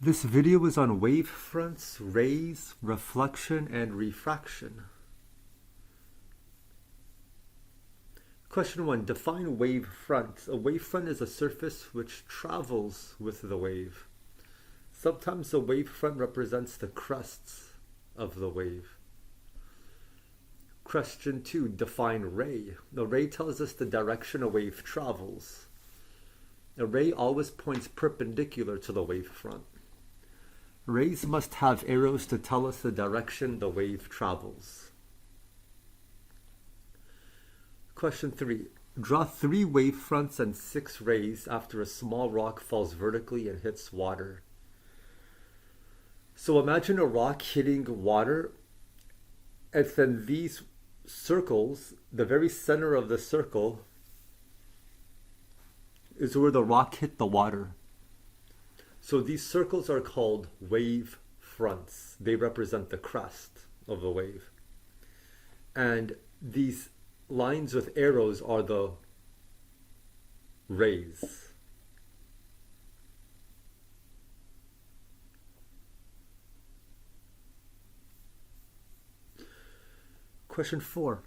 This video is on wavefronts, rays, reflection, and refraction. Question 1. Define wavefront. A wavefront is a surface which travels with the wave. Sometimes the wavefront represents the crests of the wave. Question 2. Define ray. A ray tells us the direction a wave travels. A ray always points perpendicular to the wavefront. Rays must have arrows to tell us the direction the wave travels. Question 3. Draw 3 wavefronts and 6 rays after a small rock falls vertically and hits water. So imagine a rock hitting water, and then these circles, the very center of the circle is where the rock hit the water. So these circles are called wave fronts. They represent the crest of the wave. And these lines with arrows are the rays. Question 4.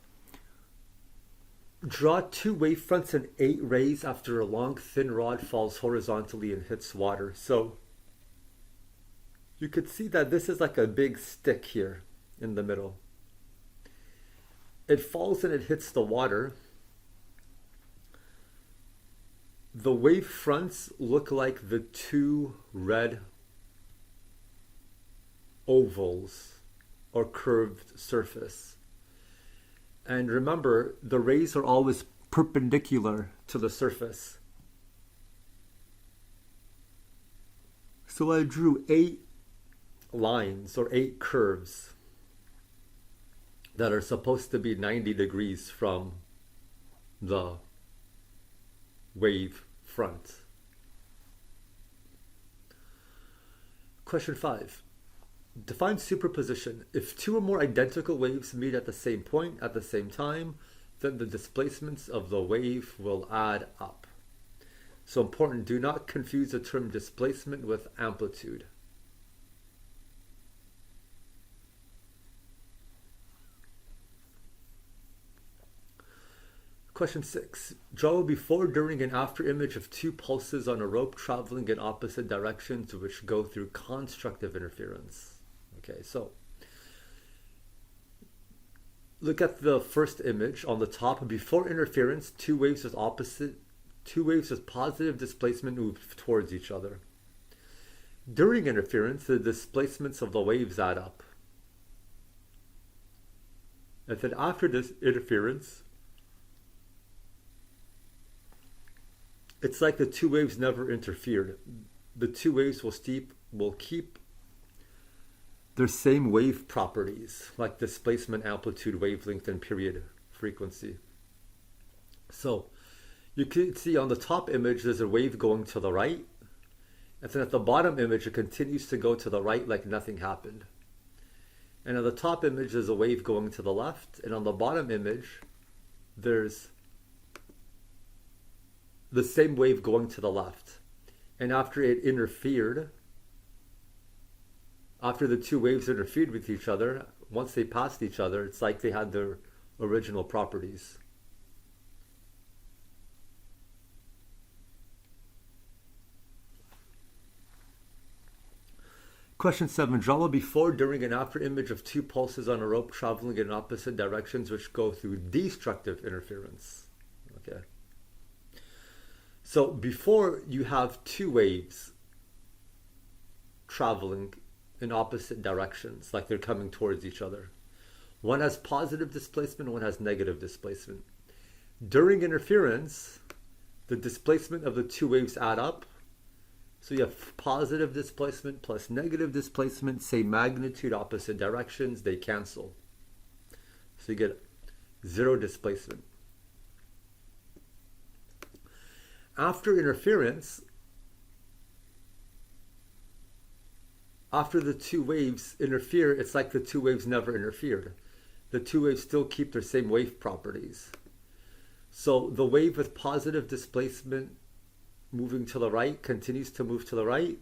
Draw 2 wavefronts and 8 rays after a long thin rod falls horizontally and hits water. So you could see that this is like a big stick here in the middle. It falls and it hits the water. The wavefronts look like the 2 red ovals or curved surface. And remember, the rays are always perpendicular to the surface. So I drew 8 lines or 8 curves that are supposed to be 90 degrees from the wave front. Question 5. Define superposition. If 2 or more identical waves meet at the same point at the same time, then the displacements of the wave will add up. So important, do not confuse the term displacement with amplitude. Question 6. Draw a before, during, and after image of 2 pulses on a rope traveling in opposite directions which go through constructive interference. Okay, so look at the first image on the top. Before interference, 2 waves with positive displacement move towards each other. During interference, the displacements of the waves add up. And then after this interference, it's like the 2 waves never interfered. The 2 waves will keep their same wave properties, like displacement, amplitude, wavelength, and period frequency. So you can see on the top image there's a wave going to the right, and then at the bottom image it continues to go to the right like nothing happened. And on the top image there's a wave going to the left, and on the bottom image there's the same wave going to the left. And after it interfered, after the 2 waves interfered with each other, once they passed each other, it's like they had their original properties. Question 7. Draw a before, during, and after image of 2 pulses on a rope traveling in opposite directions which go through destructive interference. Okay. So before, you have 2 waves traveling in opposite directions, like they're coming towards each other. One has positive displacement, one has negative displacement. During interference, the displacement of the 2 waves add up. So you have positive displacement plus negative displacement, same magnitude, opposite directions, they cancel. So you get 0 displacement. After interference, after the 2 waves interfere, it's like the 2 waves never interfered. The 2 waves still keep their same wave properties. So the wave with positive displacement moving to the right continues to move to the right,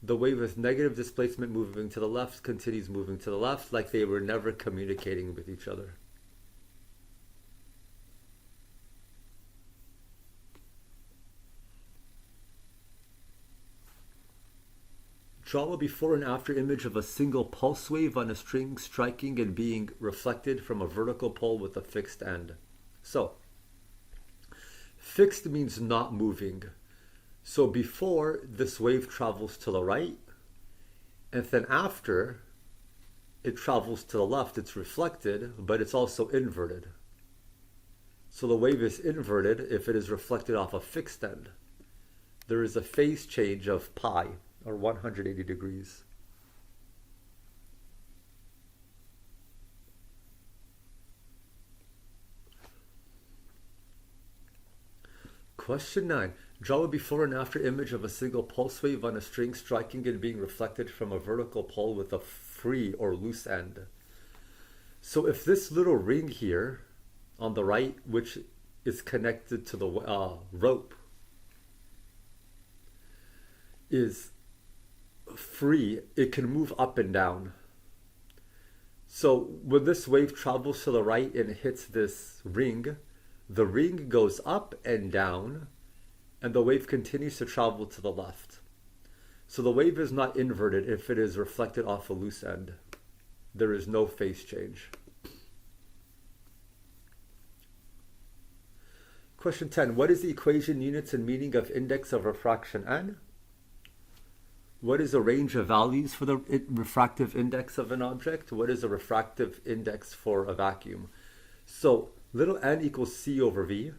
The wave with negative displacement moving to the left continues moving to the left like they were never communicating with each other. Draw a before and after image of a single pulse wave on a string striking and being reflected from a vertical pole with a fixed end. So, fixed means not moving. So before, this wave travels to the right, and then after, it travels to the left. It's reflected, but it's also inverted. So the wave is inverted if it is reflected off a fixed end. There is a phase change of pi, or 180 degrees. Question 9. Draw a before and after image of a single pulse wave on a string striking and being reflected from a vertical pole with a free or loose end. So if this little ring here on the right, which is connected to the rope, is free, it can move up and down. So when this wave travels to the right and hits this ring, the ring goes up and down, and the wave continues to travel to the left. So the wave is not inverted if it is reflected off a loose end. There is no phase change. Question 10. What is the equation, units, and meaning of index of refraction n? What is a range of values for the refractive index of an object? What is a refractive index for a vacuum? So little n equals c over v.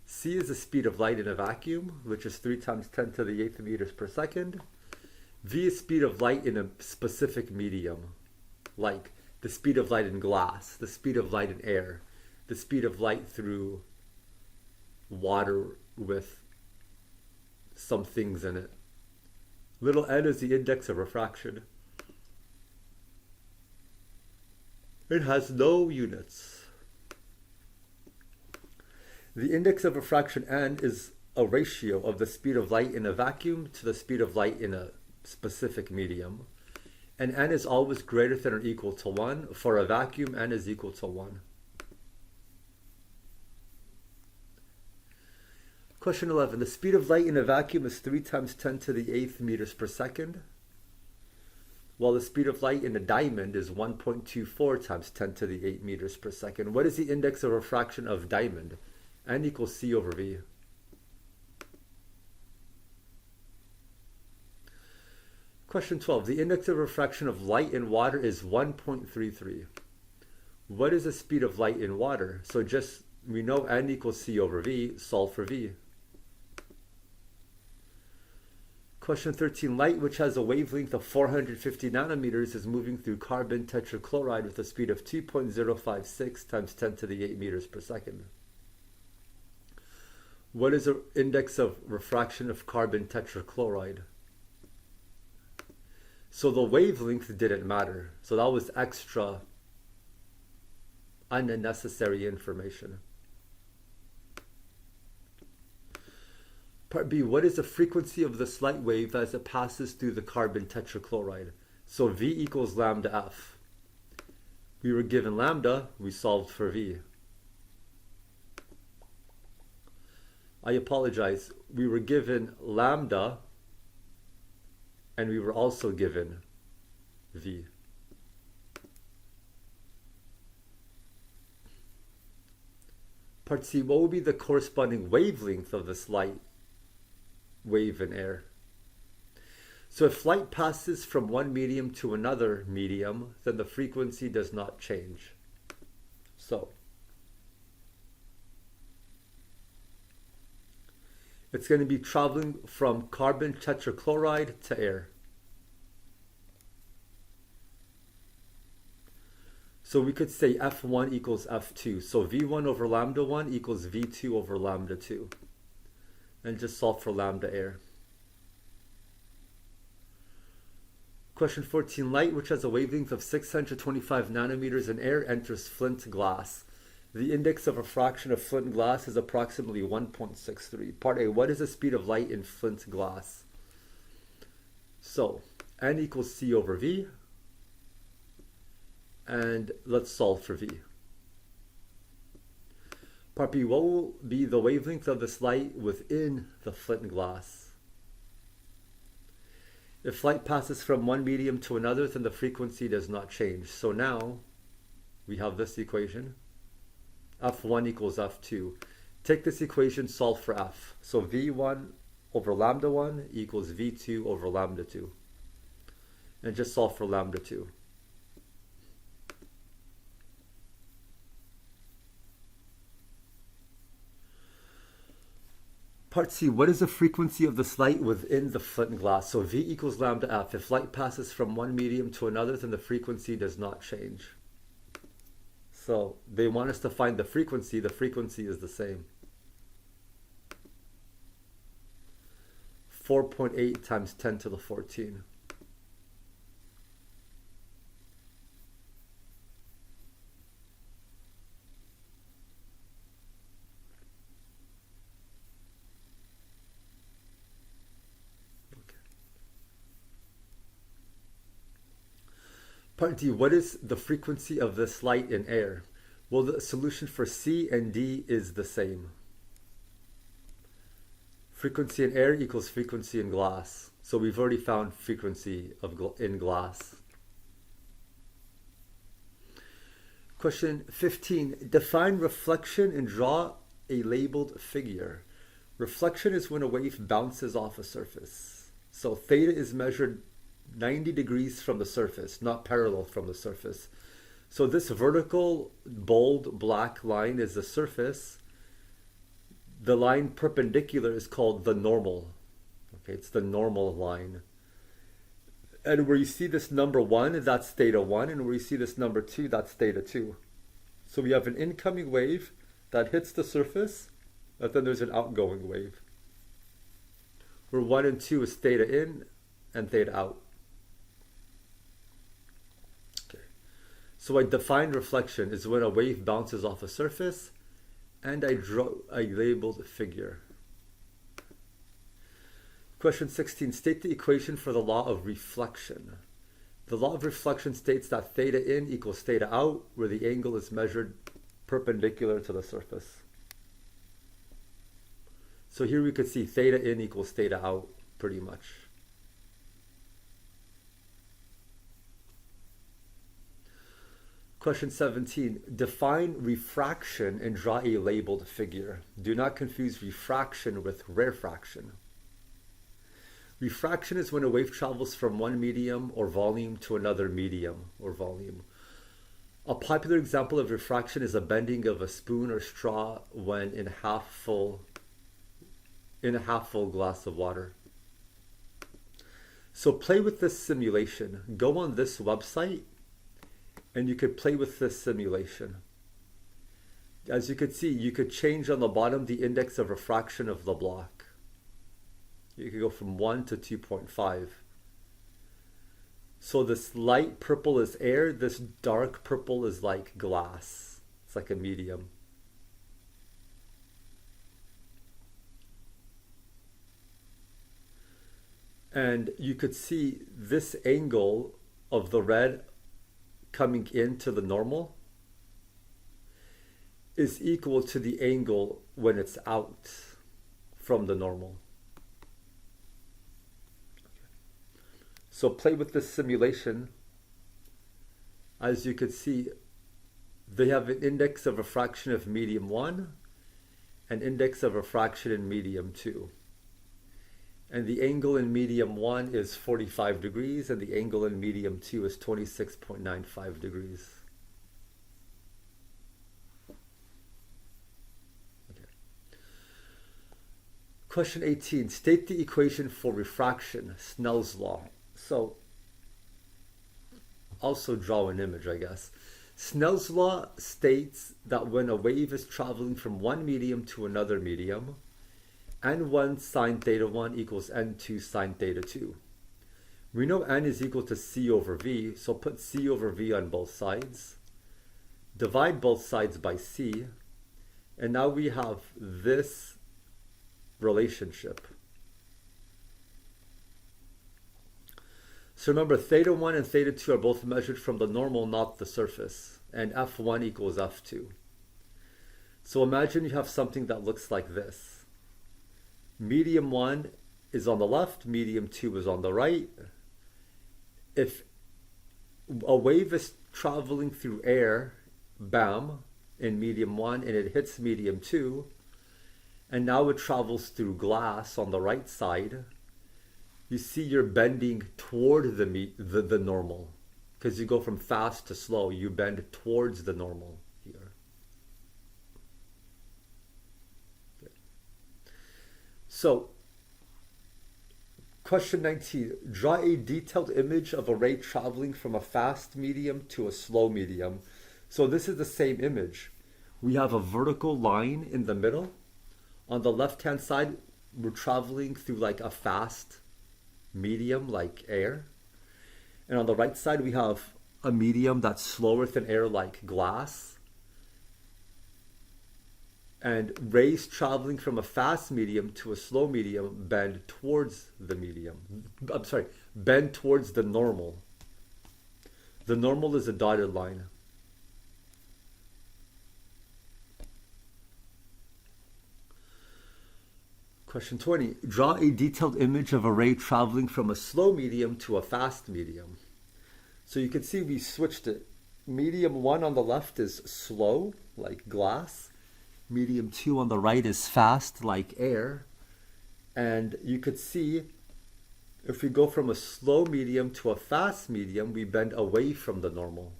C is the speed of light in a vacuum, which is 3 times 10 to the 8th meters per second. V is speed of light in a specific medium, like the speed of light in glass, the speed of light in air, the speed of light through water with some things in it. Little n is the index of refraction. It has no units. The index of refraction n is a ratio of the speed of light in a vacuum to the speed of light in a specific medium. And n is always greater than or equal to 1. For a vacuum, n is equal to 1. Question 11. The speed of light in a vacuum is 3 times 10 to the 8th meters per second, while the speed of light in a diamond is 1.24 times 10 to the 8 meters per second. What is the index of refraction of diamond? N equals c over v. Question 12. The index of refraction of light in water is 1.33. What is the speed of light in water? So we know n equals c over v, solve for v. Question 13. Light, which has a wavelength of 450 nanometers, is moving through carbon tetrachloride with a speed of 2.056 times 10 to the 8 meters per second. What is the index of refraction of carbon tetrachloride? So the wavelength didn't matter. So that was extra unnecessary information. Part B, what is the frequency of this light wave as it passes through the carbon tetrachloride? So V equals lambda F. We were given lambda, we solved for V. I apologize, we were given lambda and we were also given V. Part C, what would be the corresponding wavelength of this light wave in air? So if light passes from one medium to another medium, then the frequency does not change. So it's going to be traveling from carbon tetrachloride to air. So we could say F1 equals F2. So V1 over lambda 1 equals V2 over lambda 2. And just solve for lambda air. Question 14. Light, which has a wavelength of 625 nanometers in air, enters flint glass. The index of refraction of flint glass is approximately 1.63. Part A, what is the speed of light in flint glass? So n equals c over v, and let's solve for v. Part B, what will be the wavelength of this light within the flint glass? If light passes from one medium to another, then the frequency does not change. So now we have this equation, f1 equals f2. Take this equation, solve for f. So v1 over lambda 1 equals v2 over lambda 2. And just solve for lambda 2. Part C, what is the frequency of this light within the flint glass? So V equals lambda F. If light passes from one medium to another, then the frequency does not change. So they want us to find the frequency. The frequency is the same. 4.8 times 10 to the 14. Part D, what is the frequency of this light in air? Well, the solution for C and D is the same. Frequency in air equals frequency in glass. So we've already found frequency in glass. Question 15, define reflection and draw a labeled figure. Reflection is when a wave bounces off a surface. So theta is measured 90 degrees from the surface, not parallel from the surface. So this vertical bold black line is the surface. The line perpendicular is called the normal. Okay, it's the normal line. And where you see this number 1, that's theta 1, and where you see this number 2, that's theta 2. So we have an incoming wave that hits the surface, and then there's an outgoing wave. Where 1 and 2 is theta in and theta out. So I define reflection is when a wave bounces off a surface and I draw a labeled figure. Question 16, state the equation for the law of reflection. The law of reflection states that theta in equals theta out, where the angle is measured perpendicular to the surface. So here we could see theta in equals theta out pretty much. Question 17, define refraction and draw a labeled figure. Do not confuse refraction with rarefaction. Refraction is when a wave travels from one medium or volume to another medium or volume. A popular example of refraction is a bending of a spoon or straw when in a half full glass of water. So play with this simulation. Go on this website and you could play with this simulation. As you could see, you could change on the bottom the index of refraction of the block. You could go from 1 to 2.5. So this light purple is air, this dark purple is like glass. It's like a medium. And you could see this angle of the red coming into the normal is equal to the angle when it's out from the normal. So play with this simulation. As you could see, they have an index of refraction of medium 1, an index of refraction in medium 2. And the angle in medium 1 is 45 degrees, and the angle in medium 2 is 26.95 degrees. Okay. Question 18. State the equation for refraction, Snell's law. So, also draw an image, I guess. Snell's law states that when a wave is traveling from one medium to another medium, n1 sine theta 1 equals n2 sine theta 2. We know n is equal to c over v, so put c over v on both sides. Divide both sides by c, and now we have this relationship. So remember, theta 1 and theta 2 are both measured from the normal, not the surface. And f1 equals f2. So imagine you have something that looks like this. Medium 1 is on the left, medium 2 is on the right. If a wave is traveling through air, bam, in medium 1, and it hits medium 2, and now it travels through glass on the right side, you see you're bending toward the normal. Because you go from fast to slow, you bend towards the normal here. Okay. So, question 19. Draw a detailed image of a ray traveling from a fast medium to a slow medium. So this is the same image. We have a vertical line in the middle. On the left-hand side, we're traveling through like a fast medium, like air. And on the right side, we have a medium that's slower than air, like glass. And rays traveling from a fast medium to a slow medium bend towards the medium. I'm sorry, bend towards the normal. The normal is a dotted line. Question 20. Draw a detailed image of a ray traveling from a slow medium to a fast medium. So you can see we switched it. Medium 1 on the left is slow, like glass. Medium 2 on the right is fast, like air. And you could see if we go from a slow medium to a fast medium, we bend away from the normal.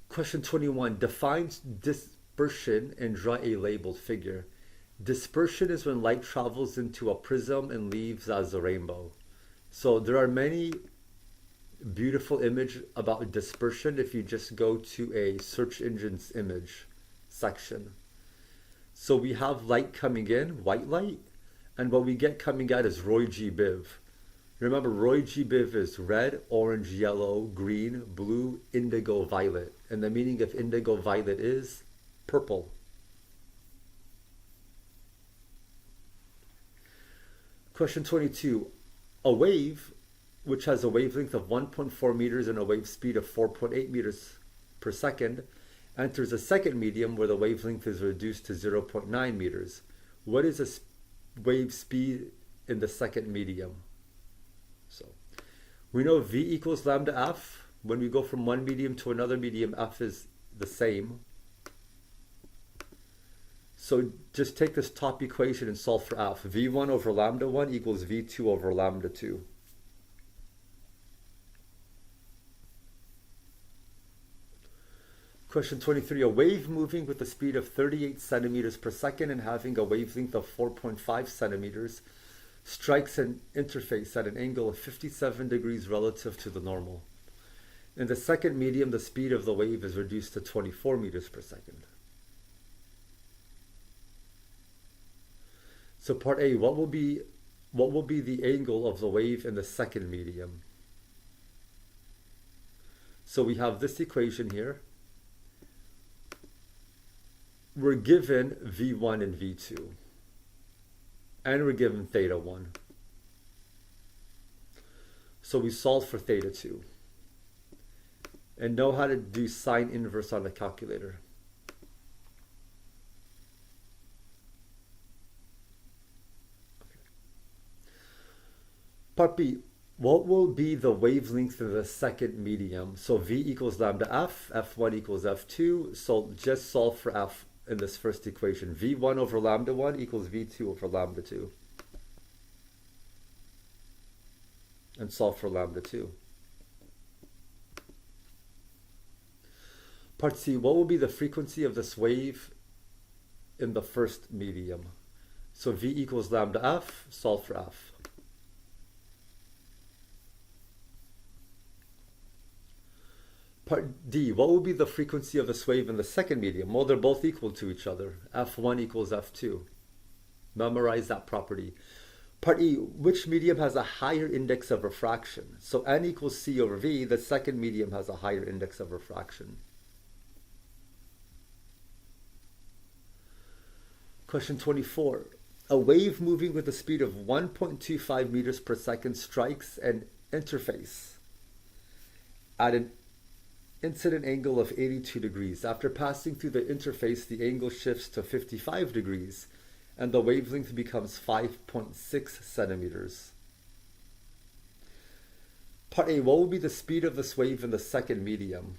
Question 21. Define dispersion and draw a labeled figure. Dispersion is when light travels into a prism and leaves as a rainbow. So there are many beautiful images about dispersion if you just go to a search engine's image section. So we have light coming in, white light, and what we get coming out is Roy G. Biv. Remember, Roy G. Biv is red, orange, yellow, green, blue, indigo, violet. And the meaning of indigo violet is purple. Question 22. A wave, which has a wavelength of 1.4 meters and a wave speed of 4.8 meters per second, enters a second medium where the wavelength is reduced to 0.9 meters. What is a wave speed in the second medium? So we know V equals lambda f. When we go from one medium to another medium, f is the same. So just take this top equation and solve for f. V1 over lambda 1 equals V2 over lambda 2. Question 23. A wave moving with a speed of 38 centimeters per second and having a wavelength of 4.5 centimeters strikes an interface at an angle of 57 degrees relative to the normal. In the second medium, the speed of the wave is reduced to 24 meters per second. So part A, what will be the angle of the wave in the second medium? So we have this equation here. We're given V1 and V2. And we're given theta 1. So we solve for theta 2. And know how to do sine inverse on the calculator. Okay. Part B. What will be the wavelength of the second medium? So V equals lambda f, f1 equals f2. So just solve for f in this first equation. V1 over lambda 1 equals V2 over lambda 2. And solve for lambda 2. Part C, what will be the frequency of this wave in the first medium? So V equals lambda f, solve for f. Part D, what will be the frequency of this wave in the second medium? Well, they're both equal to each other. F1 equals F2. Memorize that property. Part E, which medium has a higher index of refraction? So N equals C over V, the second medium has a higher index of refraction. Question 24. A wave moving with a speed of 1.25 meters per second strikes an interface at an incident angle of 82 degrees. After passing through the interface, the angle shifts to 55 degrees and the wavelength becomes 5.6 centimeters. Part A, what will be the speed of this wave in the second medium?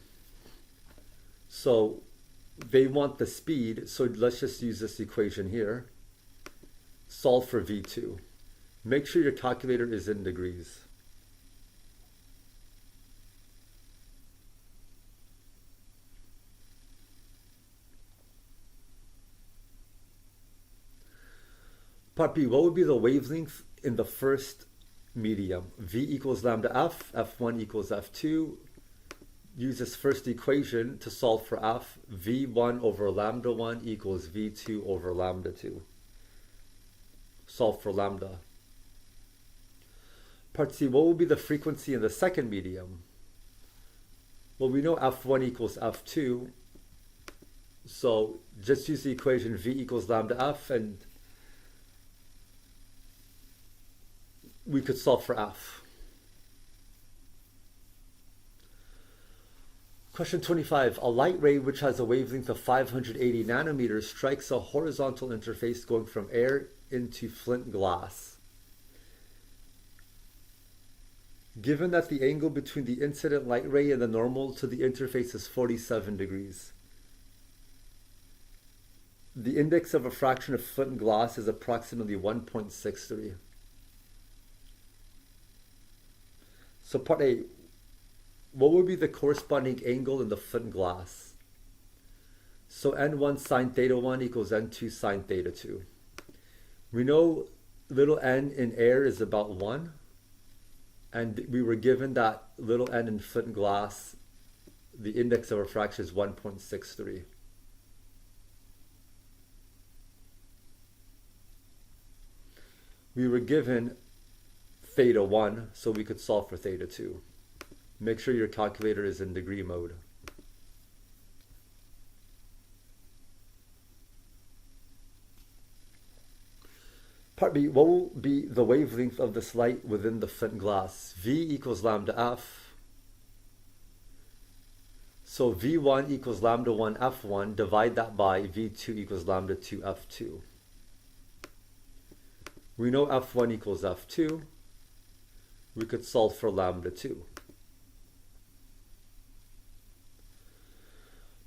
So they want the speed, so let's just use this equation here. Solve for V2. Make sure your calculator is in degrees. Part B, what would be the wavelength in the first medium? V equals lambda f, f1 equals f2. Use this first equation to solve for f. V1 over lambda 1 equals V2 over lambda 2. Solve for lambda. Part C, what will be the frequency in the second medium? Well, we know f1 equals f2. So just use the equation V equals lambda f and we could solve for f. Question 25. A light ray which has a wavelength of 580 nanometers strikes a horizontal interface going from air into flint glass. Given that the angle between the incident light ray and the normal to the interface is 47 degrees. The index of refraction of flint glass is approximately 1.63. So part A, what would be the corresponding angle in the flint glass? So n1 sine theta 1 equals n2 sine theta 2. We know little n in air is about 1. And we were given that little n in flint glass, the index of refraction is 1.63. We were given theta 1, so we could solve for theta 2. Make sure your calculator is in degree mode. Part B, what will be the wavelength of this light within the flint glass? V equals lambda f. So V1 equals lambda 1 f1, divide that by V2 equals lambda 2 f2. We know f1 equals f2. We could solve for lambda 2.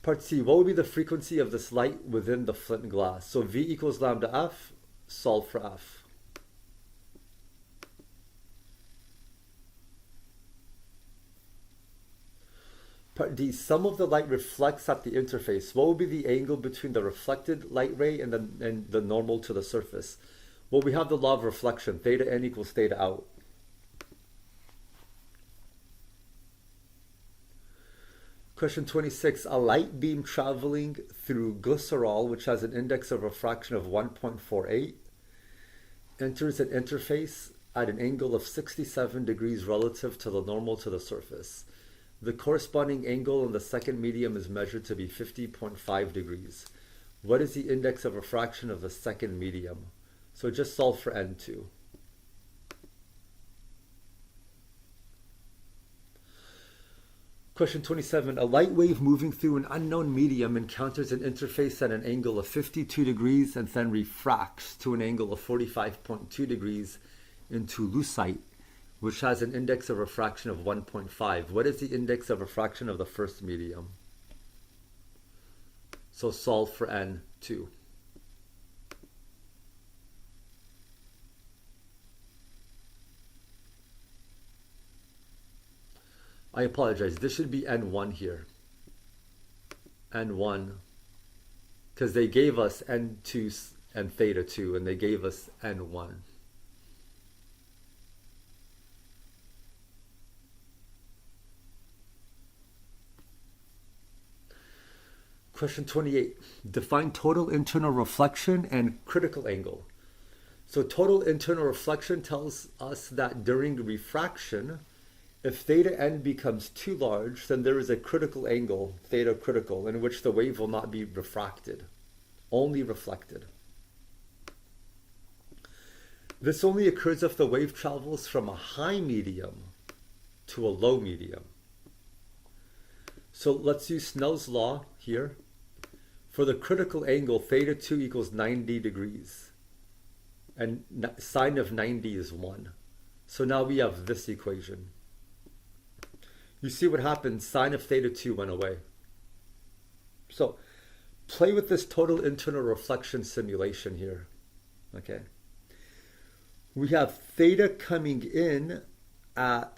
Part C, what would be the frequency of this light within the flint glass? So V equals lambda f, solve for f. Part D, some of the light reflects at the interface. What would be the angle between the reflected light ray and the normal to the surface? Well, we have the law of reflection, theta n equals theta out. Question 26, a light beam traveling through glycerol, which has an index of refraction of 1.48, enters an interface at an angle of 67 degrees relative to the normal to the surface. The corresponding angle in the second medium is measured to be 50.5 degrees. What is the index of refraction of the second medium? So just solve for N2. Question 27. A light wave moving through an unknown medium encounters an interface at an angle of 52 degrees and then refracts to an angle of 45.2 degrees into lucite, which has an index of refraction of 1.5. What is the index of refraction of the first medium? So solve for N2. I apologize, this should be N1 here. N1, because they gave us N2 and theta 2, and they gave us N1. Question 28. Define total internal reflection and critical angle. So total internal reflection tells us that during refraction, if theta n becomes too large, then there is a critical angle, theta critical, in which the wave will not be refracted, only reflected. This only occurs if the wave travels from a high medium to a low medium. So let's use Snell's law here. For the critical angle, theta 2 equals 90 degrees. And sine of 90 is 1. So now we have this equation. You see what happened? Sine of theta 2 went away. So play with this total internal reflection simulation here. Okay. We have theta coming in at,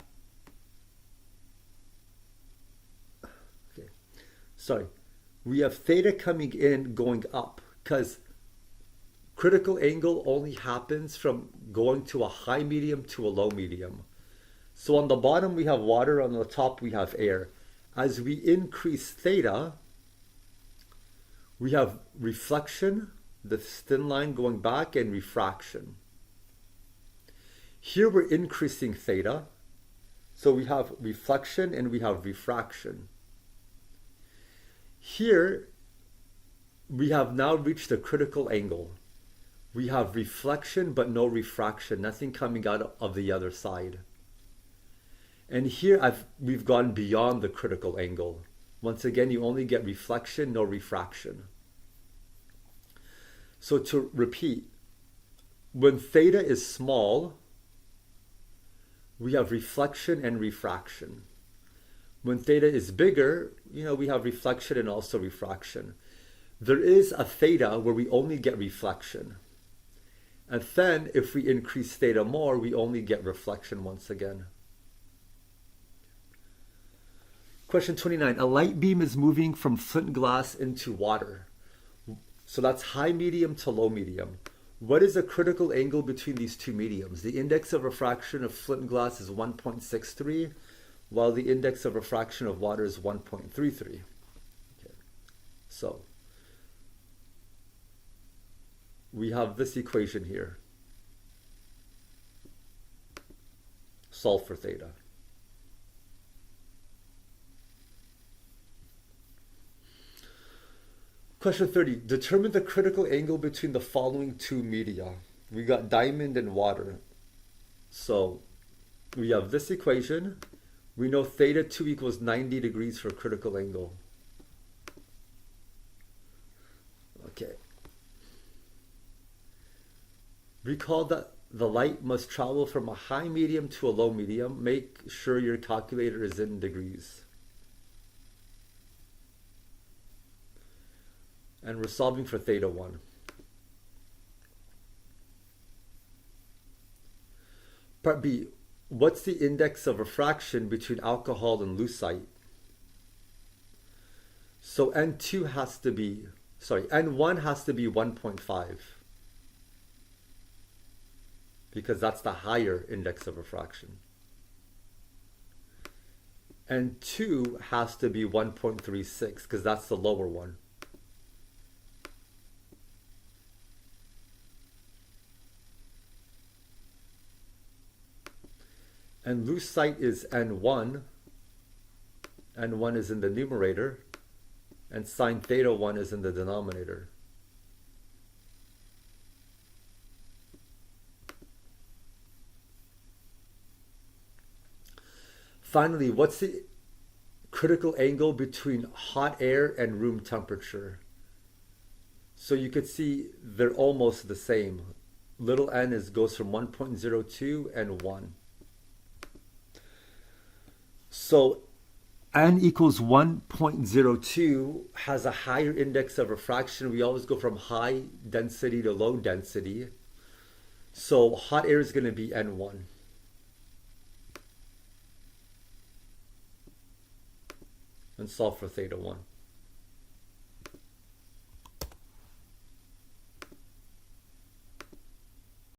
we have theta coming in going up, because critical angle only happens from going to a high medium to a low medium. So on the bottom we have water, on the top we have air. As we increase theta, we have reflection, the thin line going back, and refraction. Here we're increasing theta, so we have reflection and we have refraction. Here we have now reached the critical angle. We have reflection but no refraction, nothing coming out of the other side. And here we've gone beyond the critical angle. Once again, you only get reflection, no refraction. So to repeat, when theta is small, we have reflection and refraction. When theta is bigger, we have reflection and also refraction. There is a theta where we only get reflection. And then if we increase theta more, we only get reflection once again. Question 29. A light beam is moving from flint glass into water. So that's high medium to low medium. What is the critical angle between these two mediums? The index of refraction of flint glass is 1.63, while the index of refraction of water is 1.33. Okay. So we have this equation here. Solve for theta. Question 30. Determine the critical angle between the following two media. We got diamond and water. So we have this equation. We know theta 2 equals 90 degrees for critical angle. Okay. Recall that the light must travel from a high medium to a low medium. Make sure your calculator is in degrees. And we're solving for theta 1. Part B, what's the index of refraction between alcohol and lucite? So N1 has to be 1.5, because that's the higher index of refraction. And 2 has to be 1.36, because that's the lower one. And lucite is N1. N1 is in the numerator, and sine theta 1 is in the denominator. Finally, what's the critical angle between hot air and room temperature? So you could see they're almost the same. Little n goes from 1.02 and 1. So n equals 1.02 has a higher index of refraction. We always go from high density to low density. So hot air is going to be N1. And solve for theta 1.